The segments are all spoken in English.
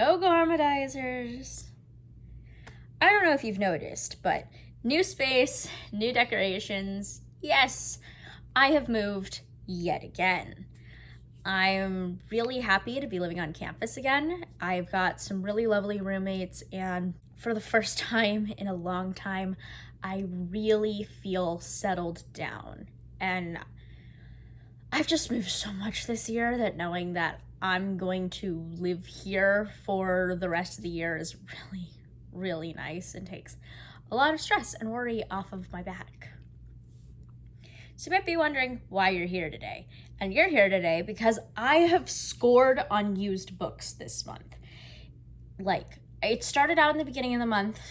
Hello, Gormadizers. I don't know if you've noticed, but new space, new decorations. Yes, I have moved yet again. I'm really happy to be living on campus again. I've got some really lovely roommates, and for the first time in a long time, I really feel settled down. And I've just moved so much this year that knowing that I'm going to live here for the rest of the year is really, really nice and takes a lot of stress and worry off of my back. So you might be wondering why you're here today. And you're here today because I have scored on used books this month. It started out in the beginning of the month,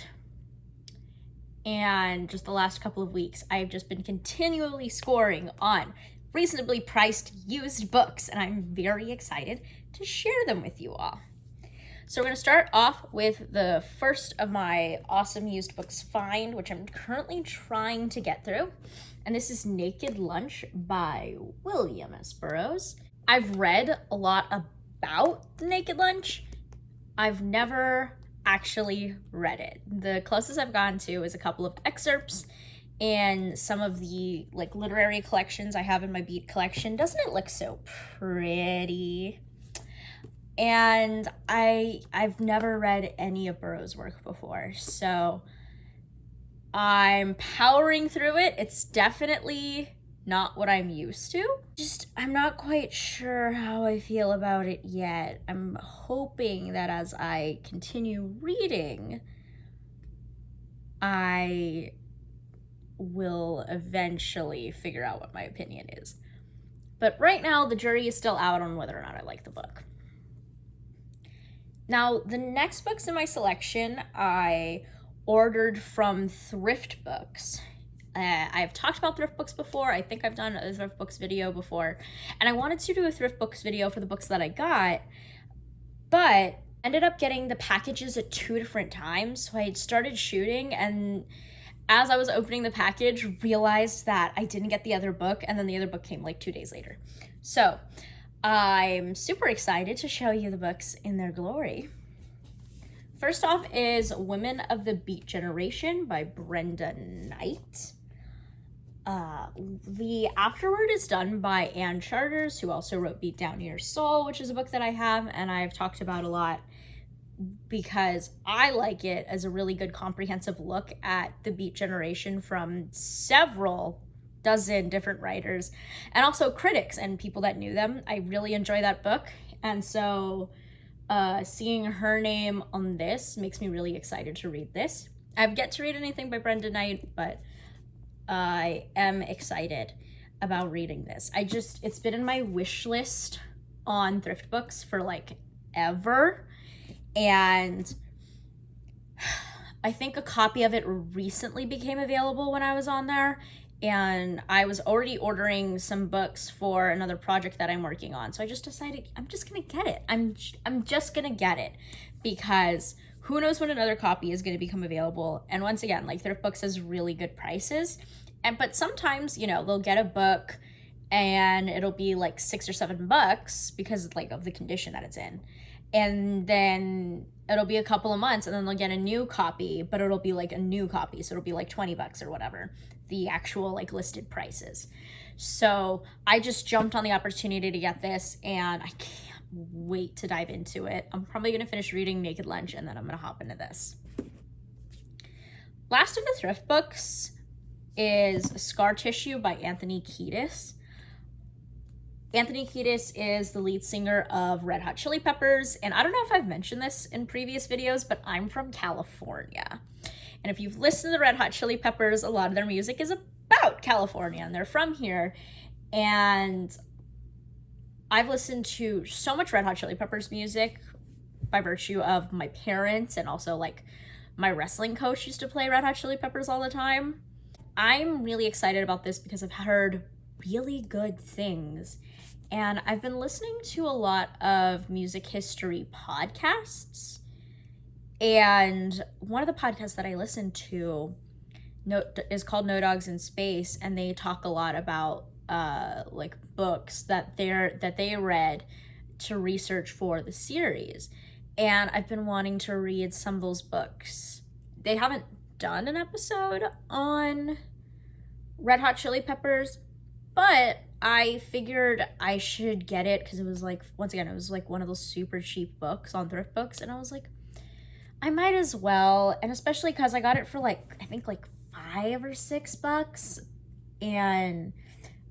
and just the last couple of weeks, I've just been continually scoring on reasonably priced used books, and I'm very excited to share them with you all. So we're going to start off with the first of my awesome used books find, which I'm currently trying to get through. And this is Naked Lunch by William S. Burroughs. I've read a lot about the Naked Lunch. I've never actually read it. The closest I've gone to is a couple of excerpts and some of the literary collections I have in my Beat collection. Doesn't it look so pretty? And I've never read any of Burroughs' work before, so I'm powering through it. It's definitely not what I'm used to. I'm not quite sure how I feel about it yet. I'm hoping that as I continue reading, I will eventually figure out what my opinion is. But right now, the jury is still out on whether or not I like the book. Now, the next books in my selection, I ordered from Thrift Books. I've talked about Thrift Books before. I think I've done a Thrift Books video before. And I wanted to do a Thrift Books video for the books that I got, but ended up getting the packages at 2 different times. So I had started shooting, and as I was opening the package, realized that I didn't get the other book, and then the other book came 2 days later. So I'm super excited to show you the books in their glory. First off is Women of the Beat Generation by Brenda Knight. The afterword is done by Ann Charters, who also wrote Beat Down Your Soul, which is a book that I have and I've talked about a lot because I like it as a really good comprehensive look at the Beat Generation from several dozen different writers and also critics and people that knew them. I really enjoy that book, and so seeing her name on this makes me really excited to read this. I've yet to read anything by Brenda Knight, but I am excited about reading this. It's been in my wish list on Thrift Books for ever, and I think a copy of it recently became available when I was on there, and I was already ordering some books for another project that I'm working on. So I just decided I'm just gonna get it. I'm just gonna get it because who knows when another copy is gonna become available. And once again, Thrift Books has really good prices, but sometimes they'll get a book and it'll be $6 or $7 because of the condition that it's in. And then it'll be a couple of months and then they'll get a new copy, but it'll be a new copy. So it'll be $20 or whatever, the actual listed prices. So I just jumped on the opportunity to get this and I can't wait to dive into it. I'm probably going to finish reading Naked Lunch and then I'm going to hop into this. Last of the Thrift Books is Scar Tissue by Anthony Kiedis. Anthony Kiedis is the lead singer of Red Hot Chili Peppers, and I don't know if I've mentioned this in previous videos, but I'm from California. And if you've listened to the Red Hot Chili Peppers, a lot of their music is about California, and they're from here. And I've listened to so much Red Hot Chili Peppers music by virtue of my parents, and also my wrestling coach used to play Red Hot Chili Peppers all the time. I'm really excited about this because I've heard really good things. And I've been listening to a lot of music history podcasts. And one of the podcasts that I listen to is called No Dogs in Space, and they talk a lot about books that they read to research for the series. and I've been wanting to read some of those books. They haven't done an episode on Red Hot Chili Peppers, but I figured I should get it because it was like, once again, it was like one of those super cheap books on Thrift Books, and I was like, I might as well. And especially because I got it for like, I think like $5 or $6, and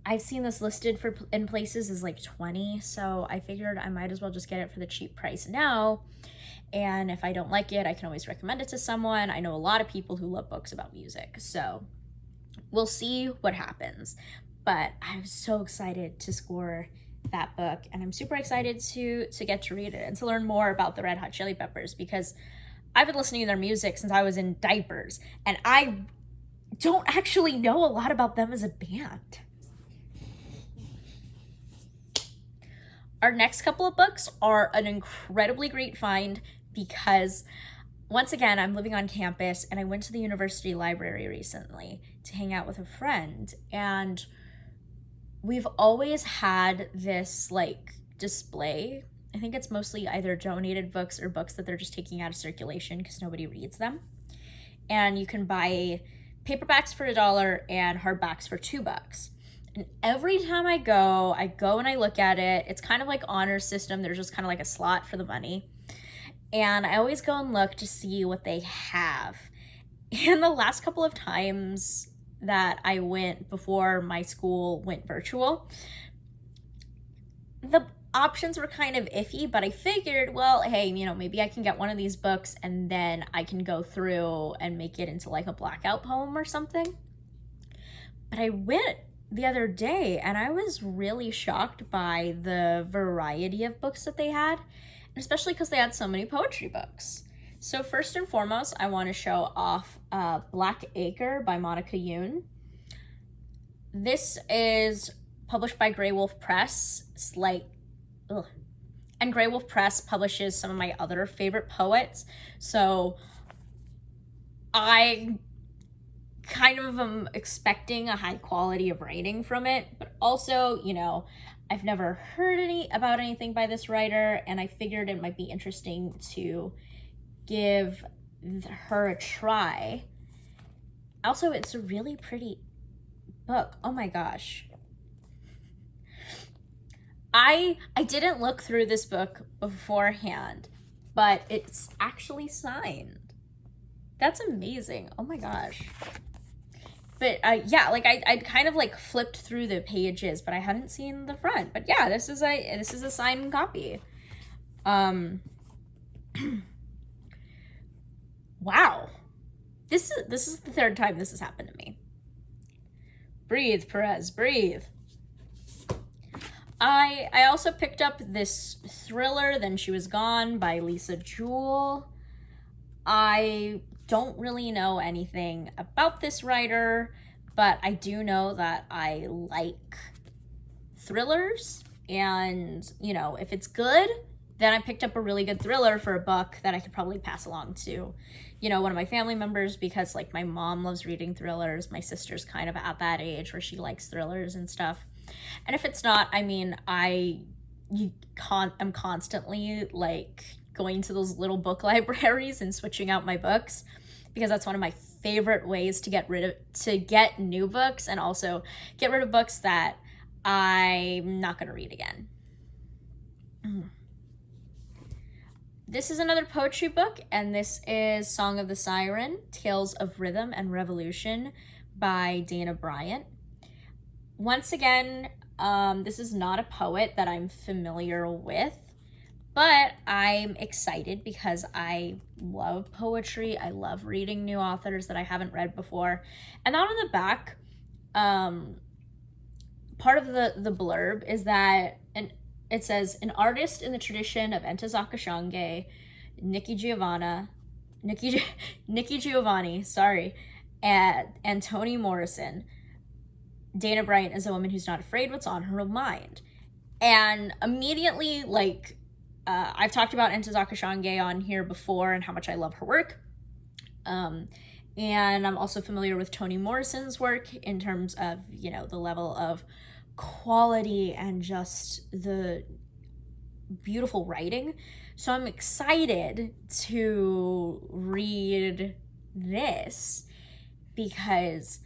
I've seen this listed for in places as like 20, so I figured I might as well just get it for the cheap price now. And if I don't like it, I can always recommend it to someone. I know a lot of people who love books about music, so we'll see what happens. But I'm so excited to score that book, and I'm super excited to get to read it and to learn more about the Red Hot Chili Peppers, because I've been listening to their music since I was in diapers, and I don't actually know a lot about them as a band. Our next couple of books are an incredibly great find because, once again, I'm living on campus, and I went to the university library recently to hang out with a friend, and we've always had this like display. I think it's mostly either donated books or books that they're just taking out of circulation because nobody reads them. And you can buy paperbacks for $1 and hardbacks for $2. And every time I go and I look at it. It's kind of like honor system. There's just kind of like a slot for the money. And I always go and look to see what they have. And the last couple of times that I went before my school went virtual, the options were kind of iffy, but I figured, well, hey, maybe I can get one of these books and then I can go through and make it into like a blackout poem or something. But I went the other day and I was really shocked by the variety of books that they had, especially because they had so many poetry books. So first and foremost, I want to show off Black Acre by Monica Yoon. This is published by Grey Wolf Press. And Grey Wolf Press publishes some of my other favorite poets. So I kind of am expecting a high quality of writing from it, but also, I've never heard about anything by this writer, and I figured it might be interesting to give her a try. Also, it's a really pretty book. Oh my gosh. I didn't look through this book beforehand, but it's actually signed. That's amazing. Oh my gosh. But yeah, like I kind of like flipped through the pages, but I hadn't seen the front. But yeah, this is a signed copy. Wow. This is the third time this has happened to me. Breathe, Perez, breathe. I also picked up this thriller, Then She Was Gone by Lisa Jewell. I don't really know anything about this writer, but I do know that I like thrillers, and if it's good, then I picked up a really good thriller for a book that I could probably pass along to one of my family members, because like my mom loves reading thrillers. My sister's kind of at that age where she likes thrillers and stuff. And if it's not, I'm constantly like going to those little book libraries and switching out my books, because that's one of my favorite ways to get new books, and also get rid of books that I'm not going to read again. This is another poetry book, and this is Song of the Siren, Tales of Rhythm and Revolution by Dana Bryant. Once again, this is not a poet that I'm familiar with, but I'm excited because I love poetry. I love reading new authors that I haven't read before. And on the back, part of the blurb is that it says, an artist in the tradition of Ntozake Shange, Nikki Giovanni, and Toni Morrison. Dana Bryant is a woman who's not afraid what's on her mind. And immediately, like, I've talked about Ntozake Shange on here before and how much I love her work. And I'm also familiar with Toni Morrison's work in terms of, the level of quality and just the beautiful writing. So I'm excited to read this because,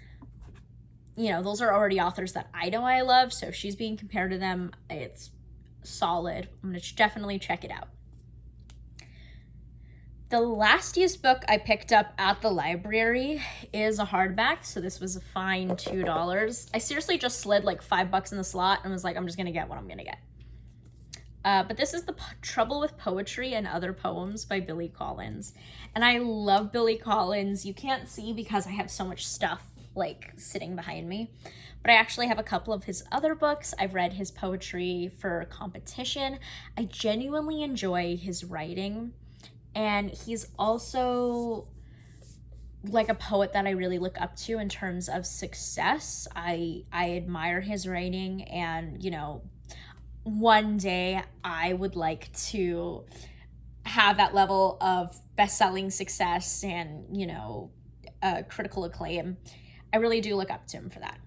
you know, those are already authors that I know I love. So if she's being compared to them, it's solid. I'm going to definitely check it out. The last used book I picked up at the library is a hardback. So this was a fine $2. I seriously just slid like $5 in the slot and was like, I'm just going to get what I'm going to get. But this is The Trouble with Poetry and Other Poems by Billy Collins. And I love Billy Collins. You can't see because I have so much stuff like sitting behind me. But I actually have a couple of his other books. I've read his poetry for competition. I genuinely enjoy his writing. And he's also like a poet that I really look up to in terms of success. I admire his writing, and, you know, one day I would like to have that level of best-selling success and, you know, critical acclaim. I really do look up to him for that.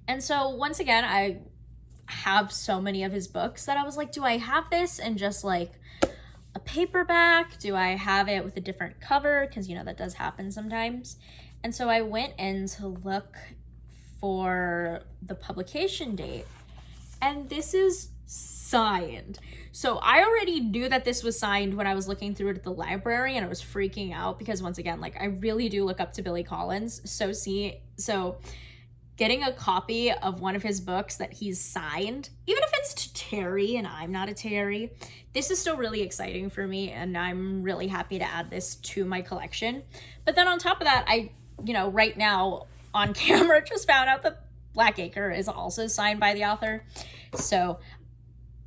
And so once again, I have so many of his books that I was like, do I have this and just like a paperback? Do I have it with a different cover? Because, you know, that does happen sometimes. And so I went in to look for the publication date, and this is signed. So I already knew that this was signed when I was looking through it at the library, and I was freaking out because, once again, like, I really do look up to Billy Collins. So getting a copy of one of his books that he's signed, even if it's to Terry and I'm not a Terry, this is still really exciting for me, and I'm really happy to add this to my collection. But then on top of that, I, you know, right now on camera just found out that Blackacre is also signed by the author. So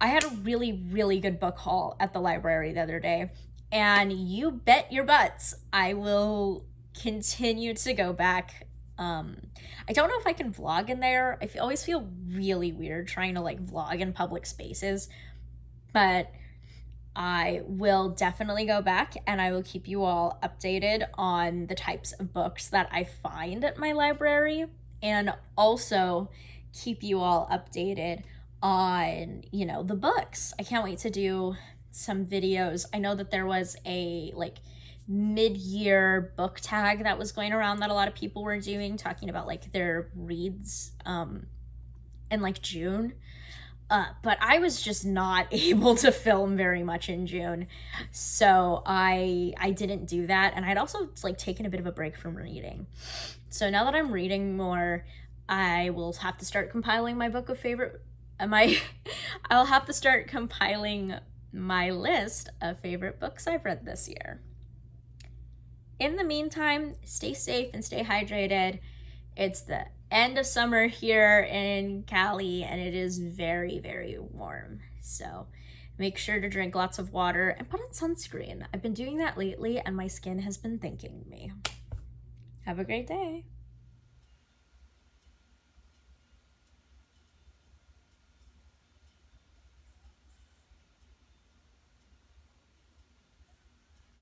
I had a really, really good book haul at the library the other day, and you bet your butts I will continue to go back. I don't know if I can vlog in there. I always feel really weird trying to like vlog in public spaces, but I will definitely go back and I will keep you all updated on the types of books that I find at my library, and also keep you all updated on, you know, the books. I can't wait to do some videos. I know that there was a like mid-year book tag that was going around that a lot of people were doing, talking about like their reads in like June. But I was just not able to film very much in June, so I didn't do that. And I'd also like taken a bit of a break from reading. So now that I'm reading more, I will have to start compiling my book of favorite. I'll have to start compiling my list of favorite books I've read this year. In the meantime, stay safe and stay hydrated. It's the end of summer here in Cali, and it is very, very warm. So make sure to drink lots of water and put on sunscreen. I've been doing that lately, and my skin has been thanking me. Have a great day.